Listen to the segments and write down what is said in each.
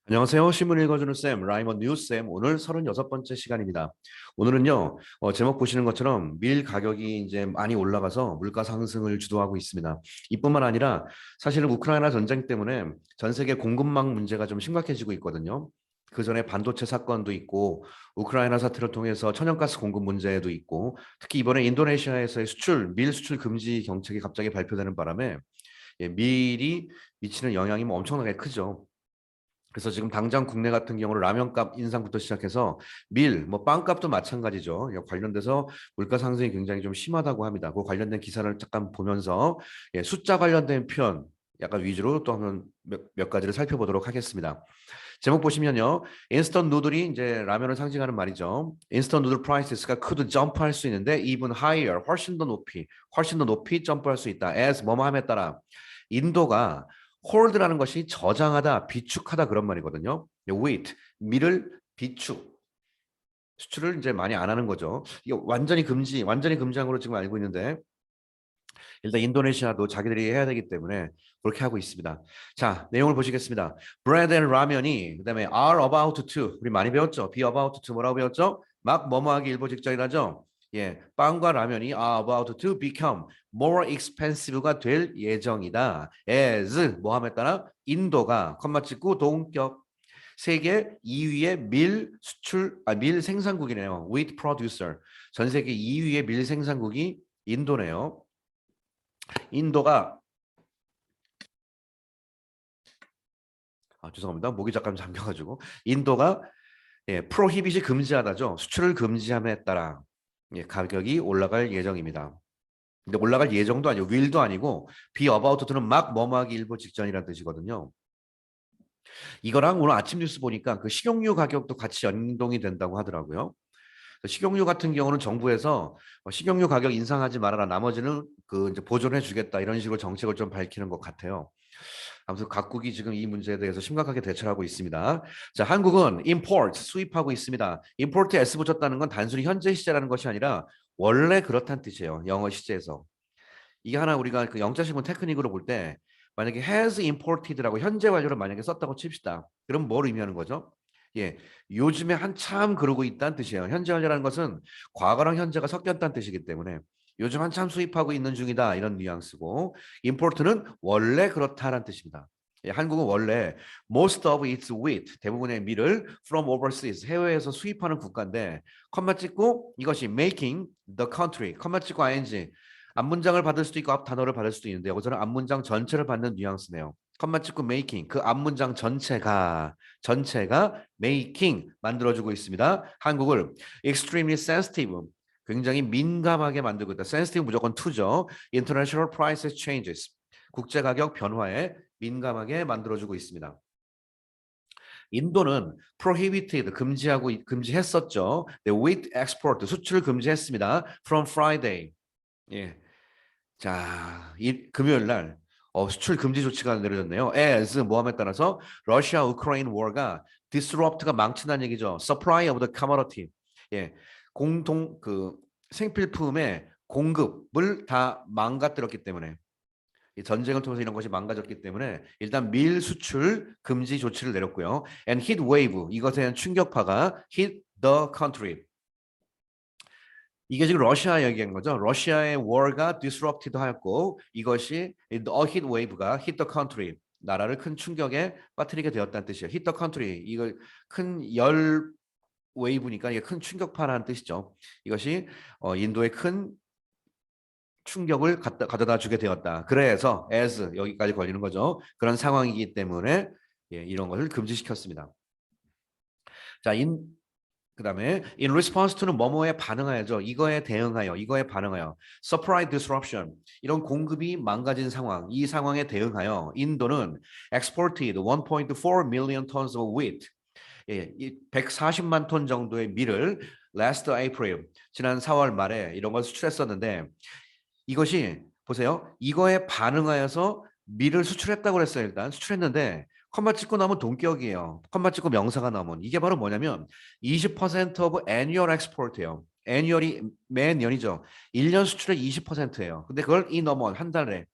안녕하세요. 신문 읽어주는 쌤, 라이먼 뉴쌤. 오늘 36번째 시간입니다. 오늘은요, 제목 보시는 것처럼 밀 가격이 이제 많이 올라가서 물가 상승을 주도하고 있습니다. 이뿐만 아니라 사실은 우크라이나 전쟁 때문에 전 세계 공급망 문제가 좀 심각해지고 있거든요. 그 전에 반도체 사건도 있고, 우크라이나 사태를 통해서 천연가스 공급 문제도 있고, 특히 이번에 인도네시아에서의 밀 수출 금지 정책이 갑자기 발표되는 바람에 밀이 미치는 영향이 뭐 엄청나게 크죠. 그래서 지금 당장 국내 같은 경우는 라면값 인상부터 시작해서 뭐 빵값도 마찬가지죠. 관련돼서 물가 상승이 굉장히 좀 심하다고 합니다. 그 관련된 기사를 잠깐 보면서 숫자 관련된 표현 약간 위주로 또 한번 몇 가지를 살펴보도록 하겠습니다. 제목 보시면요. 인스턴트 누들이 이제 라면을 상징하는 말이죠. 인스턴트 누들 프라이스가 could 점프할 수 있는데 even higher, 훨씬 더 높이 점프할 수 있다. as 뭐뭐함에 따라 인도가 hold라는 것이 저장하다, 비축하다 그런 말이거든요. wait, 밀을 비축, 수출을 이제 많이 안 하는 거죠. 이게 완전히 금지한 걸로 지금 알고 있는데 일단 인도네시아도 자기들이 해야 되기 때문에 그렇게 하고 있습니다. 자, 내용을 보시겠습니다. bread and 라면이 그다음에 are about to 우리 많이 배웠죠. be about to 뭐라고 배웠죠? 막 뭐뭐하기 일보 직전이라죠. 예, 빵과 라면이 are about to become more expensive가 될 예정이다. as 뭐함에 따라 인도가 컴마 찍고 동격 세계 2위의 밀 생산국이네요. wheat producer. 전 세계 2위의 밀 생산국이 인도네요. 인도가 죄송합니다. 목이 잠깐 잠겨가지고 인도가 프로히빗이 금지하다죠. 수출을 금지함에 따라 가격이 올라갈 예정입니다. 근데 올라갈 예정도 아니고 will도 아니고 be about to는 막 뭐뭐하기 일보 직전이라는 뜻이거든요. 이거랑 오늘 아침 뉴스 보니까 그 식용유 가격도 같이 연동이 된다고 하더라고요. 식용유 같은 경우는 정부에서 식용유 가격 인상하지 말아라. 나머지는 그 이제 보존해 주겠다. 이런 식으로 정책을 좀 밝히는 것 같아요. 아무튼 각국이 지금 이 문제에 대해서 심각하게 대처하고 있습니다. 자, 한국은 import 수입하고 있습니다. import에 s 붙였다는 건 단순히 현재 시제라는 것이 아니라 원래 그렇다는 뜻이에요. 영어 시제에서. 이게 하나 우리가 그 영자신문 테크닉으로 볼 때 만약에 has imported라고 현재 완료를 만약에 썼다고 칩시다. 그럼 뭘 의미하는 거죠? 예, 요즘에 한참 그러고 있다는 뜻이에요. 현재 완료라는 것은 과거랑 현재가 섞였다는 뜻이기 때문에 요즘 한참 수입하고 있는 중이다 이런 뉘앙스고 import는 원래 그렇다라는 뜻입니다. 예, 한국은 원래 most of its wheat 대부분의 밀을 from overseas 해외에서 수입하는 국가인데 컴마 찍고 이것이 making the country 컴마 찍고 ing 앞문장을 받을 수도 있고 앞 단어를 받을 수도 있는데 여기서는 앞문장 전체를 받는 뉘앙스네요. 컴마 찍고 making 그 앞문장 전체가 making 만들어주고 있습니다. 한국을 extremely sensitive 굉장히 민감하게 만들고 있다. sensitive 무조건 to죠. international price changes 국제 가격 변화에 민감하게 만들어주고 있습니다. 인도는 prohibited 금지했었죠. 네, wheat export 수출을 금지했습니다. From Friday. 예. 자, 금요일 날 수출 금지 조치가 내려졌네요. as 모함에 따라서 러시아 우크라이나 war가 disrupt가 망친다는 얘기죠. supply of the commodity. 예. 공동 그 생필품의 공급을 다 망가뜨렸기 때문에 이 전쟁을 통해서 이런 것이 망가졌기 때문에 일단 밀 수출 금지 조치를 내렸고요. and heat wave 이것에 대한 충격파가 hit the country. 이게 지금 러시아 얘기한 거죠. 러시아의 war가 disrupted 하였고 이것이 the heat wave가 hit the country 나라를 큰 충격에 빠뜨리게 되었다는 뜻이에요. hit the country 이거 큰 열 웨이브니까 이게 큰 충격파라는 뜻이죠. 이것이 인도에 큰 충격을 가져다 주게 되었다. 그래서 as 여기까지 걸리는 거죠. 그런 상황이기 때문에 이런 것을 금지시켰습니다. 자, 그다음에 in response to는 뭐뭐에 반응하여죠. 이거에 반응하여. supply disruption 이런 공급이 망가진 상황, 이 상황에 대응하여 인도는 exported 1.4 million tons of wheat 140만 톤 정도의 밀을 last April 지난 4월 말에 이런 걸 수출했었는데 이것이 보세요. 이거에 반응하여서 밀을 수출했다고 그랬어요. 일단 수출했는데 컴마 찍고 나면 동격이에요. 컴마 찍고 명사가 나오면 이게 바로 뭐냐면 20% of annual export예요. annual이 매년이죠. 1년 수출의 20%예요. 근데 그걸 한 달에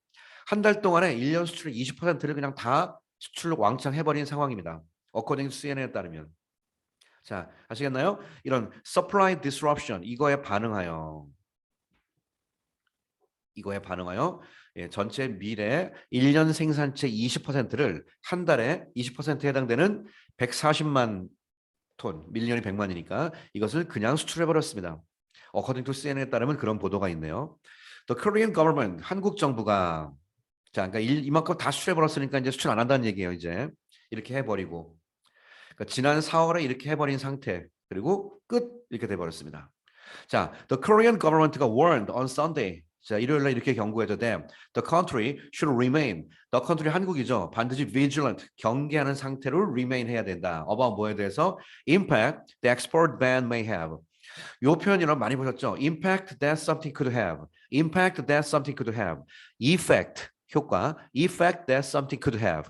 한 달 동안에 1년 수출의 20%를 그냥 다 수출로 왕창 해버린 상황입니다. according to CNN에 따르면. 자, 아시겠나요? 이런 supply disruption 이거에 반응하여 예, 전체 밀의 1년 생산체 20%를 한 달에 20%에 해당되는 140만 톤, 밀년이 100만이니까 이것을 그냥 수출해버렸습니다. According to CNN에 따르면 그런 보도가 있네요. The Korean government, 한국 정부가 자, 그러니까 이만큼 다 수출해버렸으니까 이제 수출 안 한다는 얘기예요. 이제 이렇게 해버리고 그러니까 지난 4월에 이렇게 해버린 상태 그리고 끝 이렇게 돼버렸습니다. 자, the Korean government가 warned on Sunday. 자, 일요일날 이렇게 경고해도 돼. The country should remain. The country 한국이죠. 반드시 vigilant, 경계하는 상태로 remain 해야 된다. about 뭐에 대해서? Impact the export ban may have. 요 표현이랑 많이 보셨죠? Impact that something could have. Impact that something could have. Effect, 효과. Effect that something could have.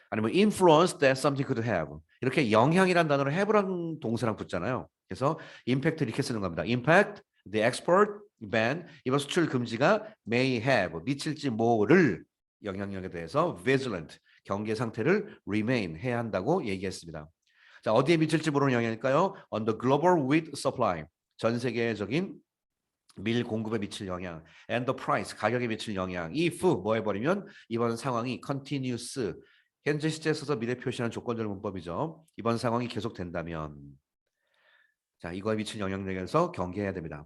아니면 influence that something could have. 이렇게 영향이란 단어를 have랑 동사랑 붙잖아요. 그래서 impact 이렇게 쓰는 겁니다. impact the export ban 이번 수출 금지가 may have 미칠지 뭐를 영향력에 대해서 vigilant 경계 상태를 remain 해야 한다고 얘기했습니다. 자, 어디에 미칠지 모르는 영향일까요? On the global wheat supply 전 세계적인 밀 공급에 미칠 영향 and the price 가격에 미칠 영향 if 뭐 해버리면 이번 상황이 continuous 현재 시제에 써서 미래 표시하는 조건절 문법이죠. 이번 상황이 계속된다면 자 이거에 미칠 영향력에서 경계해야 됩니다.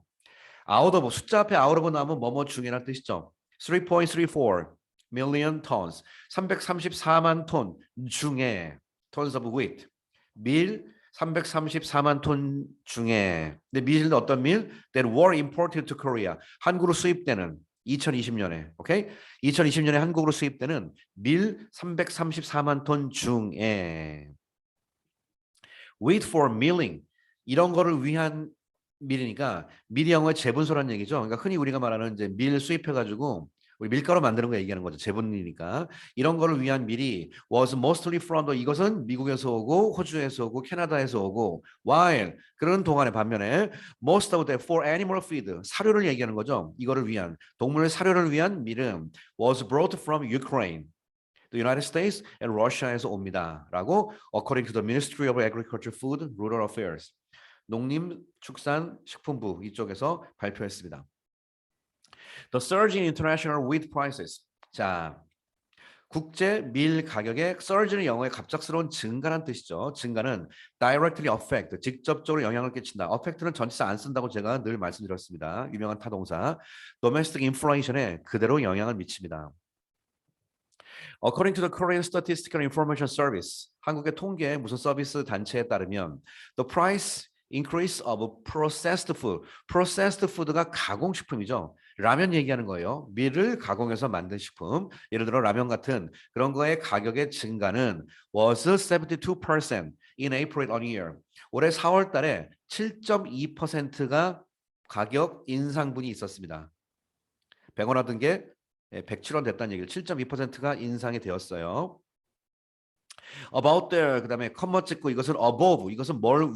out of 숫자 앞에 out of 나오면 뭐뭐 중이라는 뜻이죠. 3.34 million tons 334만 톤 중에 tons of wheat 밀 334만 톤 중에 근데 밀은 어떤 밀? that were imported to Korea 한국으로 수입되는 2020년에 오케이? 2020년에 한국으로 수입되는 밀 334만 톤 중에 wait for milling 이런 거를 위한 밀이니까 밀이 영어의 재분소라는 얘기죠. 그러니까 흔히 우리가 말하는 이제 밀 수입해 가지고 우리 밀가루 만드는 거 얘기하는 거죠. 재분이니까 이런 거를 위한 밀이 was mostly from the 이것은 미국에서 오고 호주에서 오고 캐나다에서 오고 while 그런 동안에 반면에 most of the for animal feed 사료를 얘기하는 거죠. 이거를 위한 동물 사료를 위한 밀은 was brought from Ukraine, the United States and Russia에서 옵니다라고 according to the Ministry of Agriculture, Food, Rural Affairs 농림축산식품부 이쪽에서 발표했습니다. The surge in international wheat prices. 자, 국제 밀 가격의 surge는 영어의 갑작스러운 증가란 뜻이죠. 증가는 directly affect, 직접적으로 영향을 끼친다. affect는 전치사 안 쓴다고 제가 늘 말씀드렸습니다. 유명한 타동사. domestic inflation에 그대로 영향을 미칩니다. According to the Korean Statistical Information Service, 한국의 통계 무슨 서비스 단체에 따르면 the price increase of processed food. processed food가 가공식품이죠. 라면 얘기하는 거예요. 밀을 가공해서 만든 식품. 예를 들어 라면 같은 그런 거의 가격의 증가는 was 72% in April on year. 올해 4월 달에 7.2%가 가격 인상분이 있었습니다. 100원 하던 게 107원 됐다는 얘기를 7.2%가 인상이 되었어요. about there 그다음에 컴마 찍고 이것은 above 이것은 뭘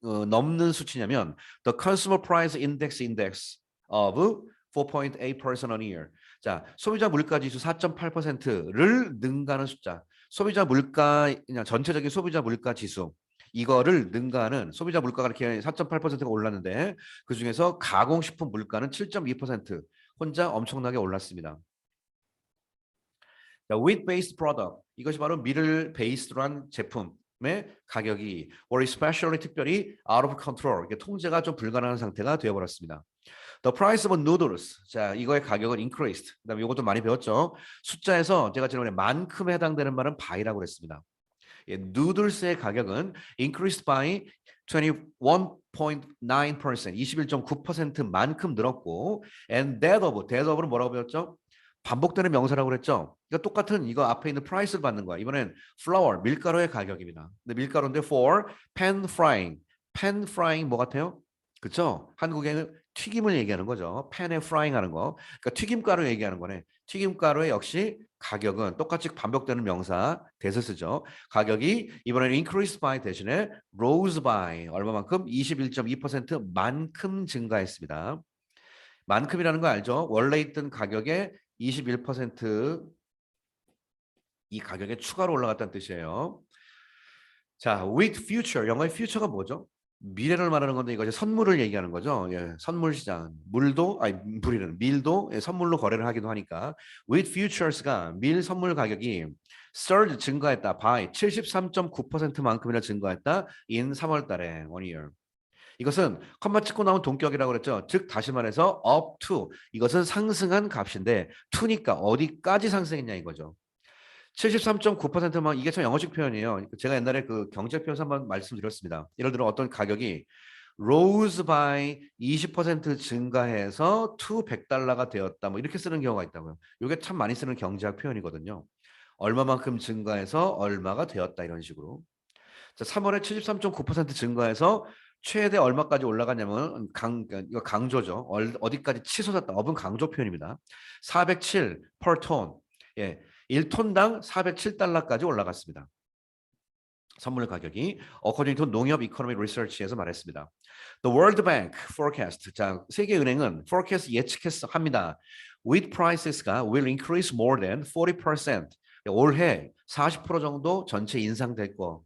넘는 수치냐면 the consumer price index of 4.8% on year. 자, 소비자 물가 지수 4.8%를 능가하는 숫자. 소비자 물가 그냥 전체적인 소비자 물가 지수 이거를 능가하는 소비자 물가가 이렇게 4.8%가 올랐는데 그 중에서 가공식품 물가는 7.2% 혼자 엄청나게 올랐습니다. wheat-based product 이것이 바로 밀을 베이스로 한 제품의 가격이 or especially 특별히 out of control 이게 통제가 좀 불가능한 상태가 되어버렸습니다. The price of noodles 자 이거의 가격은 increased 그다음에 이것도 많이 배웠죠. 숫자에서 제가 지난번에 만큼에 해당되는 말은 by라고 그랬습니다. 예, noodles의 가격은 increased by 21.9% 21.9%만큼 늘었고 and that of는 뭐라고 배웠죠? 반복되는 명사라고 그랬죠. 그러니까 똑같은 이거 앞에 있는 price를 받는 거야. 이번엔 flour 밀가루의 가격입니다. 근데 밀가루인데 for pan frying 뭐 같아요? 그렇죠? 한국에는 튀김을 얘기하는 거죠. 팬에 frying 하는 거. 그러니까 튀김가루 얘기하는 거네. 튀김가루의 역시 가격은 똑같이 반복되는 명사 대서 쓰죠. 가격이 이번에는 increased by 대신에 rose by 얼마만큼? 21.2%만큼 증가했습니다. 만큼이라는 거 알죠? 원래 있던 가격의 21% 이 가격에 추가로 올라갔다는 뜻이에요. 자, with future 영어의 future가 뭐죠? 미래를 말하는 건데 이거 이제 선물을 얘기하는 거죠. 예, 선물 시장. 물도 아니 물이는 밀도 예, 선물로 거래를 하기도 하니까 with futures가 밀 선물 가격이 surge 증가했다. by 73.9%만큼이나 증가했다. in 3월 달에 one year. 이것은 컴마 찍고 나온 동격이라고 그랬죠. 즉 다시 말해서 up to 이것은 상승한 값인데 to니까 어디까지 상승했냐 이거죠. 73.9%만 이게 참 영어식 표현이에요. 제가 옛날에 그 경제 표현서 한번 말씀드렸습니다. 예를 들어 어떤 가격이 rose by 20% 증가해서 to 100달러가 되었다. 뭐 이렇게 쓰는 경우가 있다고요. 이게 참 많이 쓰는 경제학 표현이거든요. 얼마만큼 증가해서 얼마가 되었다 이런 식으로. 자, 3월에 73.9% 증가해서 최대 얼마까지 올라갔냐면 이거 강조죠. 어디까지 치솟았다. 업은 강조 표현입니다. 407 per ton. 예. 1톤당 407달러까지 올라갔습니다. 선물 가격이 according to 농협 이코노미 리서치에서 말했습니다. The World Bank forecast. 자, 세계은행은 forecast 합니다. Wheat prices가 will increase more than 40%. 올해 40% 정도 전체 인상될 거.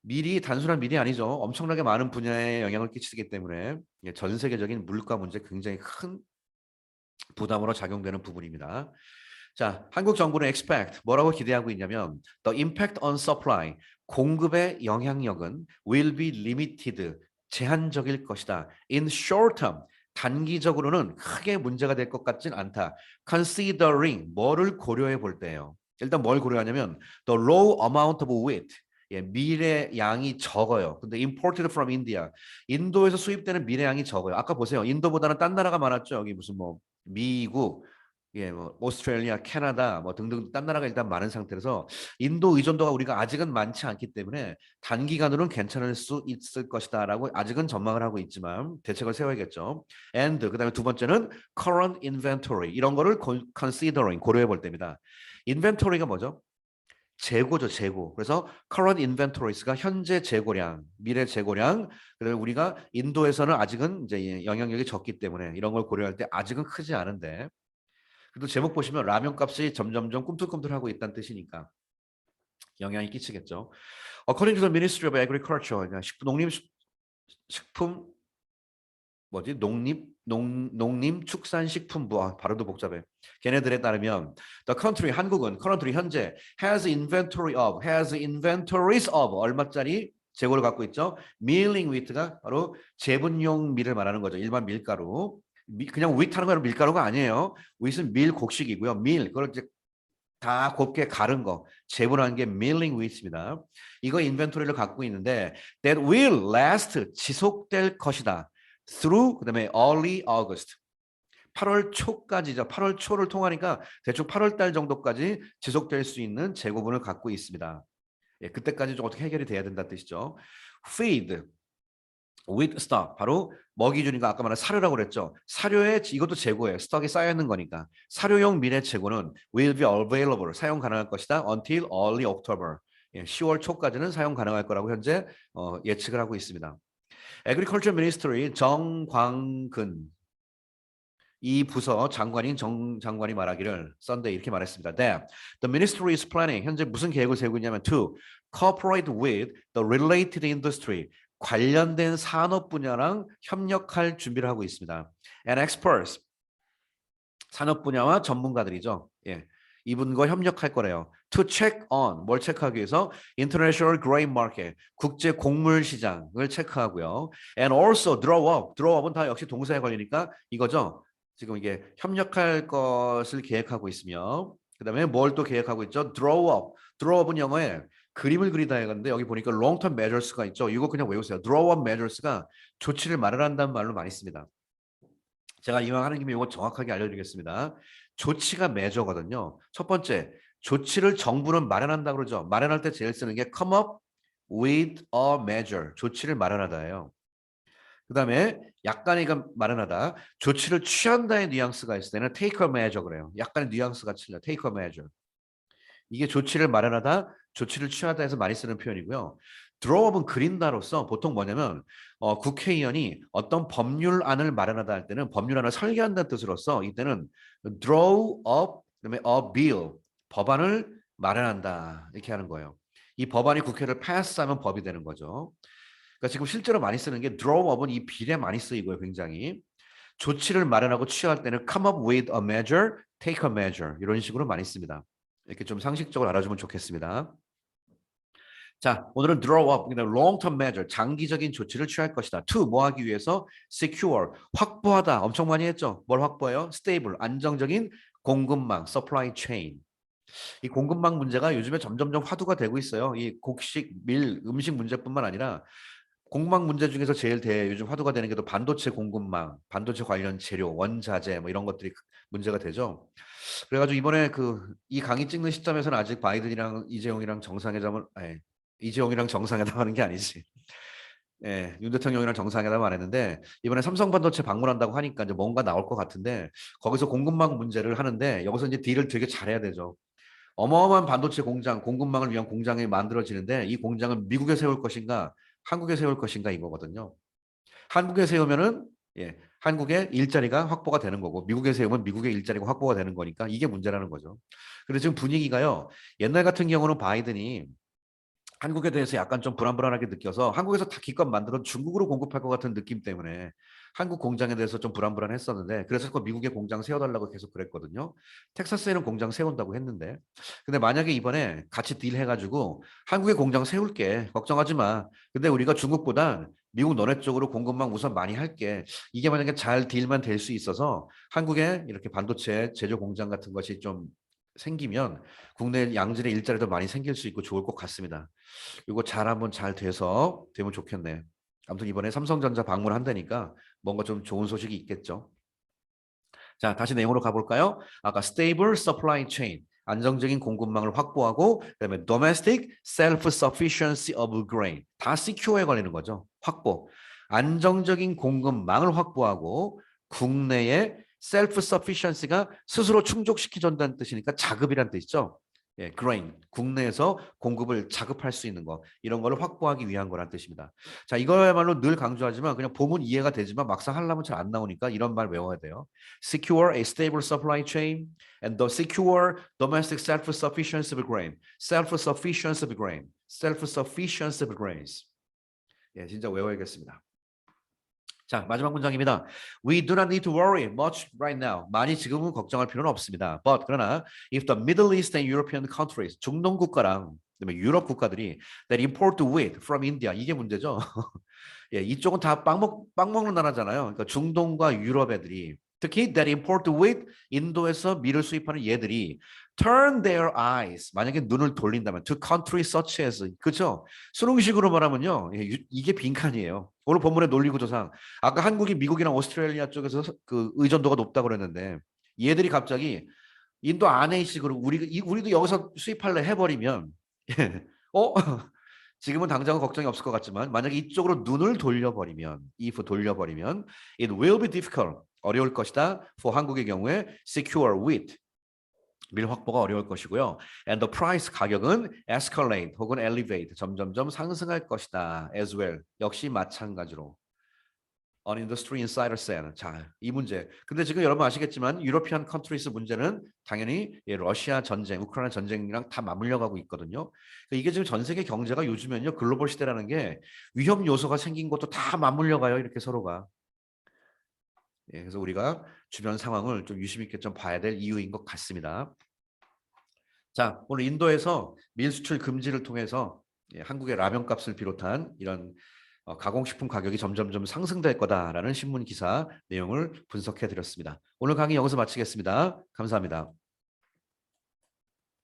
밀이 단순한 밀이 아니죠. 엄청나게 많은 분야에 영향을 끼치기 때문에 전 세계적인 물가 문제 굉장히 큰 부담으로 작용되는 부분입니다. 자, 한국 정부는 expect 뭐라고 기대하고 있냐면 the impact on supply 공급의 영향력은 will be limited 제한적일 것이다. in short term 단기적으로는 크게 문제가 될 것 같진 않다. considering 뭐를 고려해 볼 때요. 일단 뭘 고려하냐면 the low amount of wheat 예, 밀의 양이 적어요. 근데 imported from India 인도에서 수입되는 밀의 양이 적어요. 아까 보세요. 인도보다는 딴 나라가 많았죠. 여기 무슨 뭐 미국 예, 뭐 오스트레일리아, 캐나다 뭐 등등 딴 나라가 일단 많은 상태라서 인도 의존도가 우리가 아직은 많지 않기 때문에 단기간으로는 괜찮을 수 있을 것이다라고 아직은 전망을 하고 있지만 대책을 세워야겠죠. And 그다음에 두 번째는 current inventory 이런 거를 considering 고려해 볼 때입니다. inventory가 뭐죠? 재고죠, 재고. 그래서 current inventories가 현재 재고량, 미래 재고량. 그다음에 우리가 인도에서는 아직은 이제 영향력이 적기 때문에 이런 걸 고려할 때 아직은 크지 않은데 그래도 제목 보시면 라면 값이 점점점 꿈틀꿈틀하고 있다는 뜻이니까 영향이 끼치겠죠. According to the Ministry of Agriculture, 농림식품 뭐지? 농림축산식품부 발음도 복잡해. 걔네들에 따르면 the country 한국은 currently 현재 has inventories of 얼마짜리 재고를 갖고 있죠. milling wheat가 바로 재분용 밀을 말하는 거죠. 일반 밀가루. 그냥 wheat 하는 거는 밀가루가 아니에요. wheat은 밀 곡식이고요. 밀 그걸 이제 다 곱게 가른 거 재분한 게 milling wheat입니다. 이거 인벤토리를 갖고 있는데 that will last 지속될 것이다. through 그다음에 early August 8월 초까지죠. 8월 초를 통하니까 대충 8월 달 정도까지 지속될 수 있는 재고분을 갖고 있습니다. 예, 그때까지 좀 어떻게 해결이 돼야 된다는 뜻이죠. feed with stock 바로 먹이 주니까 아까 말한 사료라고 그랬죠. 사료에 이것도 재고예요. 스톡이 쌓여 있는 거니까. 사료용 밀의 재고는 will be available 사용 가능할 것이다. until early October. 예, 10월 초까지는 사용 가능할 거라고 현재 예측을 하고 있습니다. Agriculture Ministry 정광근 이 부서 장관인 정 장관이 말하기를 Sunday 이렇게 말했습니다. That the ministry is planning 현재 무슨 계획을 세우고 있냐면 to cooperate with the related industry 관련된 산업 분야랑 협력할 준비를 하고 있습니다. And experts 산업 분야와 전문가들이죠. 예. 이분과 협력할 거래요. To check on 뭘 체크하기 위해서 International Grain Market 국제 곡물 시장을 체크하고요. And also draw up은 다 역시 동사에 걸리니까 이거죠. 지금 이게 협력할 것을 계획하고 있으며 그다음에 뭘 또 계획하고 있죠? draw up은 영어에 그림을 그리다 했는데 여기 보니까 long term measures가 있죠. 이거 그냥 외우세요. draw up measures가 조치를 마련한다는 말로 많이 씁니다. 제가 이왕 하는 김에 이거 정확하게 알려드리겠습니다. 조치가 매저거든요. 첫 번째, 조치를 정부는 마련한다 그러죠. 마련할 때 제일 쓰는 게 come up with a measure. 조치를 마련하다예요. 그 다음에 약간의 마련하다. 조치를 취한다의 뉘앙스가 있을 때는 take a measure 그래요. 약간의 뉘앙스가 틀려. take a measure. 이게 조치를 마련하다, 조치를 취하다 해서 많이 쓰는 표현이고요. 드로우업은 그린다로서 보통 뭐냐면 국회의원이 어떤 법률안을 마련하다 할 때는 법률안을 설계한다는 뜻으로서 이때는 draw up 그다음에 a bill 법안을 마련한다 이렇게 하는 거예요. 이 법안이 국회를 패스하면 법이 되는 거죠. 그러니까 지금 실제로 많이 쓰는 게 draw up은 이 비례 많이 쓰이고요, 굉장히. 조치를 마련하고 취할 때는 come up with a measure, take a measure 이런 식으로 많이 씁니다. 이렇게 좀 상식적으로 알아주면 좋겠습니다. 자, 오늘은 draw up, long-term measure, 장기적인 조치를 취할 것이다. to, 뭐 하기 위해서? secure, 확보하다. 엄청 많이 했죠. 뭘 확보해요? stable, 안정적인 공급망, supply chain. 이 공급망 문제가 요즘에 점점점 화두가 되고 있어요. 이 곡식, 밀, 음식 문제뿐만 아니라 공급망 문제 중에서 제일 요즘 화두가 되는 게 또 반도체 공급망, 반도체 관련 재료, 원자재 뭐 이런 것들이 문제가 되죠. 그래가지고 이번에 이 강의 찍는 시점에서는 아직 바이든이랑 이재용이랑 정상회담을, 아니, 이재용이랑 정상회담하는 게 아니지. 예, 윤 대통령이랑 정상회담 안 했는데 이번에 삼성 반도체 방문한다고 하니까 이제 뭔가 나올 것 같은데 거기서 공급망 문제를 하는데 여기서 이제 딜을 되게 잘해야 되죠. 어마어마한 반도체 공장, 공급망을 위한 공장이 만들어지는데 이 공장은 미국에 세울 것인가, 한국에 세울 것인가 이거거든요. 한국에 세우면은 한국의 일자리가 확보가 되는 거고 미국에 세우면 미국의 일자리가 확보가 되는 거니까 이게 문제라는 거죠. 그래서 지금 분위기가요. 옛날 같은 경우는 바이든이 한국에 대해서 약간 좀 불안불안하게 느껴서 한국에서 다 기껏 만들어 중국으로 공급할 것 같은 느낌 때문에 한국 공장에 대해서 좀 불안불안했었는데 그래서 그 미국에 공장 세워달라고 계속 그랬거든요. 텍사스에는 공장 세운다고 했는데 근데 만약에 이번에 같이 딜해가지고 한국에 공장 세울게 걱정하지 마. 근데 우리가 중국보다 미국 너네 쪽으로 공급망 우선 많이 할게. 이게 만약에 잘 딜만 될 수 있어서 한국에 이렇게 반도체 제조 공장 같은 것이 좀 생기면 국내 양질의 일자리도 많이 생길 수 있고 좋을 것 같습니다. 이거 한번 잘 되면 좋겠네. 아무튼 이번에 삼성전자 방문한다니까 뭔가 좀 좋은 소식이 있겠죠. 자, 다시 내용으로 가볼까요? 아까 stable supply chain, 안정적인 공급망을 확보하고 그다음에 domestic self-sufficiency of grain, 다 secure에 걸리는 거죠. 확보. 안정적인 공급망을 확보하고 국내의 self-sufficiency가 스스로 충족시켜준다는 뜻이니까 자급이란 뜻이죠. 예, grain, 국내에서 공급을 자급할 수 있는 거 이런 거를 확보하기 위한 거란 뜻입니다. 자, 이거야말로 늘 강조하지만 그냥 보면 이해가 되지만 막상 하려면 잘 안 나오니까 이런 말 외워야 돼요. Secure a stable supply chain and the secure domestic self-sufficiency of grain. Self-sufficiency of grain. Self-sufficiency of grains. 예, 진짜 외워야겠습니다. 자, 마지막 문장입니다. We do not need to worry much right now. 많이 지금은 걱정할 필요는 없습니다. But 그러나 if the Middle East and European countries, 중동 국가랑 그다음에 유럽 국가들이 that import wheat from India 이게 문제죠. 예, 이쪽은 다 빵 먹는 나라잖아요. 그러니까 중동과 유럽 애들이 특히 that import wheat 인도에서 밀을 수입하는 얘들이 turn their eyes 만약에 눈을 돌린다면 to countries such as 그죠? 수능식으로 말하면요. 예, 이게 빈칸이에요. 오늘 본문의 논리구조상 아까 한국이 미국이랑 오스트레일리아 쪽에서 그 의존도가 높다고 그랬는데 얘들이 갑자기 인도 안에 식으로 우리도 여기서 수입할래 해버리면 어? 지금은 당장은 걱정이 없을 것 같지만 만약에 이쪽으로 눈을 돌려버리면 if 돌려버리면 it will be difficult 어려울 것이다 for 한국의 경우에 secure wheat 밀 확보가 어려울 것이고요. And the price 가격은 escalate 혹은 elevate 점점점 상승할 것이다 as well 역시 마찬가지로 An industry insider said. 자, 이 문제. 근데 지금 여러분 아시겠지만 유로피안 컨트리스 문제는 당연히 러시아 전쟁, 우크라이나 전쟁이랑 다 맞물려 가고 있거든요. 이게 지금 전 세계 경제가 요즘엔요 글로벌 시대라는 게 위험 요소가 생긴 것도 다 맞물려 가요. 이렇게 서로가. 예, 그래서 우리가 주변 상황을 좀 유심 있게 좀 봐야 될 이유인 것 같습니다. 자, 오늘 인도에서 밀 수출 금지를 통해서 한국의 라면 값을 비롯한 이런 가공식품 가격이 점점점 상승될 거다라는 신문 기사 내용을 분석해 드렸습니다. 오늘 강의 여기서 마치겠습니다. 감사합니다.